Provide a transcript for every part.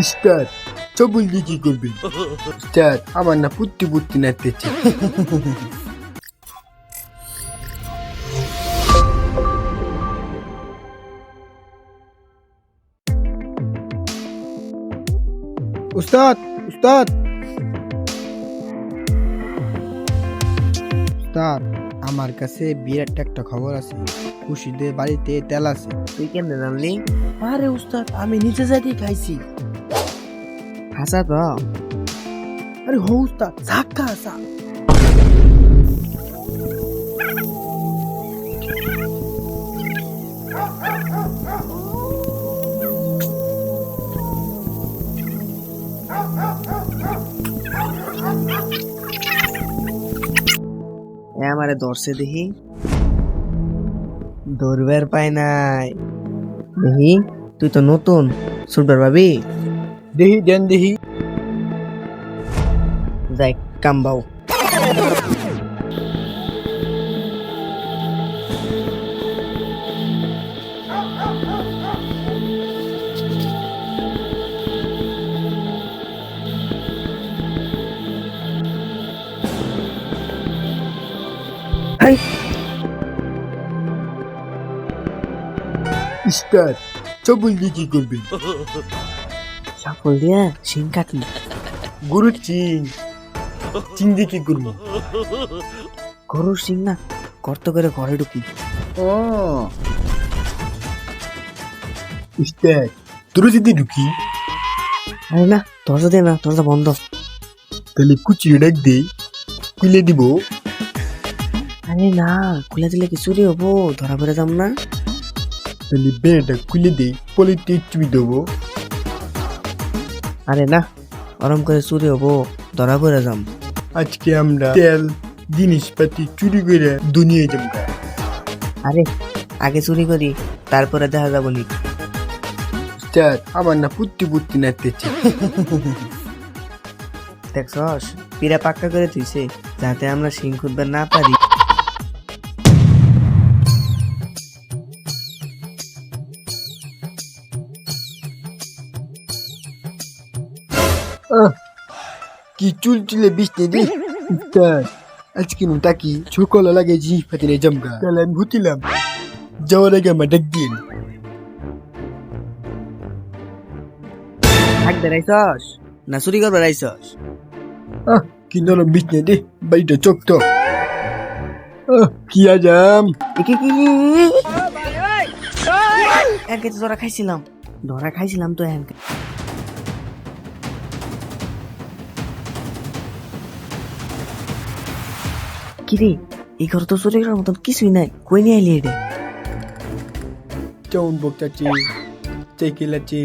Star চবুল দিয়ে কি করবেন? স্টার আমার না পুত্তি পুত্তি নাচতেছে। উস্তাদ উস্তাদ উস্তাদ, আমার কাছে বিরাট একটা খবর আছে। খুশিদের বাড়িতে তেল আছে। তুই কেমনে জানলি? আরে উস্তাদ, আমি নিচে যাইতে খাইছি। হাসা তো। আরে হো উস্তাদ, ধাক্কা হাসা। আমারে ধরছে দেখি, ধরবার পাই নাই দেখি। তুই তো নতুন ছুটবার ভাবি। দেহি দেন দেহি। যাই কামবাও। স্টার চবুল দিয়ে কি করবেন? সাফল দিয়া শিং কাটি। গরুর চিং চিং দিয়ে কি করবো? গরুর শিং না, গর্ত করে ঘরে ঢুকি। ও স্টার তোর যদি ঢুকি আরে না, দরজা দে না, দরজা বন্ধ। তাহলে কুচিয়ে ডাক দে, খুলে দিব। আরে না, খুলে দিলে কি চুরি হবো? ধরা পড়ে যাম না। তাহলে বেড়াটা খুলে দে, পলিতে চুই দেবো। আরে না, ওরম করে চুরি হবো, ধরা পড়ে যাম। আজকে আমরা তেল জিনিসপাতি চুরি করে দুনিয়ায় যাবো। আরে আগে চুরি করি, তারপরে দেখা যাবো নি। স্টার আমার না পুত্তি পুত্তি নাচতেছে। দেখছস, পিরা পাক্কা করে তুইছে যাতে আমরা শিং খুঁজবার না পারি। কি চুল চুলে বিছতে দে। স্টার আজকে নু তাকি ছোকলা লাগে জিনিসপাতি নিয়ে জমগা। তাহলে আমি ঘুরতিলাম, যাওয়ার আগে আমার ডাক দিন। থাকবে রাইছস না চুরি করবে রাইছস? কি নরম বিছনে দে, বাড়িটা চকট। কি আজাম এনকে তো ধরা খাইছিলাম, ধরা খাইছিলাম তো এনকে। কিরে, এই ঘর তো চুরি করার মতন কিছুই নাই, কই নিয়ে আইলি এটা? চাউন বক্স আছে, সাইকেল আছে,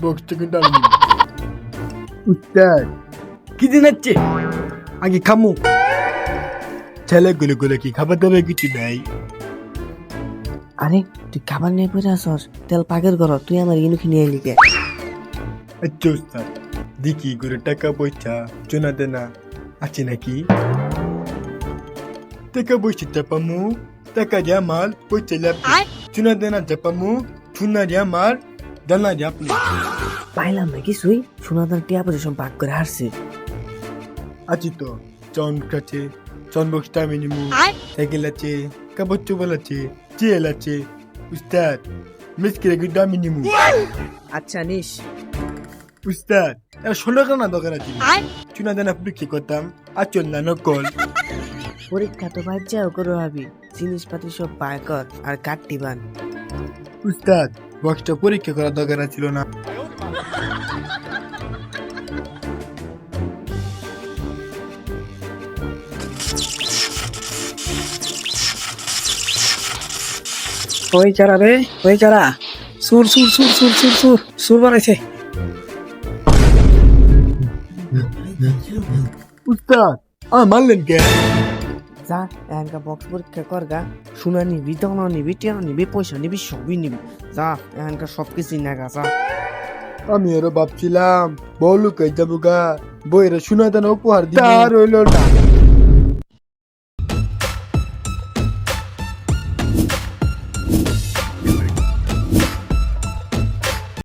বক্সটা কিন্তু উস্তাদ কি দিন আছে আগে খামু। ছেলে গুলো গুলো কি খাবার দাবার কিছু নাই? আরে তুই খাবার নিয়ে পড়ে আসস, তেল পাকের ঘর, তুই আমার ইনু কিনে আইলি কে? আচ্ছা উস্তাদ, দেখি করে টাকা পয়সা চোনা দেনা আছে নাকি? টাকা পয়সা চাপামু, টাকা দিয়া মাল পয়সা লাপি, চুনা দেনা চাপামু, চুনা দিয়া মাল দানা দিয়া আপনি। পাইলাম না কিছুই, সোনাদার টিয়া পয়সা সব ভাগ করে হারছে। আছি তো, চাউন আছে, চাউন বক্সটা আমি নিমু, সাইকেল আছে, কাপড় চোপড় আছে, চেল আছে। উস্তাদ মিসকিরে কিন্তু আমি নিমু। আচ্ছা নিস। উস্তাদ এর 16 টাকা দরকার আছে, চুনা দেনা পরীক্ষা করতাম, আচল না নকল। পরীক্ষা তো বাচ্চাও করো ভাবি, জিনিসপাতি সব পাকত আর কাটটি বান। উস্তাদ বক্সটা পরীক্ষা করার দরকার ছিল না। ওই চারা রে, ওই চারা, সুর সুর সুর সুর সুর সুর সুর বানাইছে। উস্তাদ মারলেন কে? যা এখানকার বক্স পরীক্ষা কর গা, সোনা নিবি, দানা নিবি, টিয়া নিবি, পয়সা নিবি, সবই নিবি। যা এখানকার সবকিছুই না গা, যা। আমি আরো ভাবছিলাম বউ লুকাই যাবো গা, বইয়ের সোনা দানা উপহার দিয়ে আর হইল না।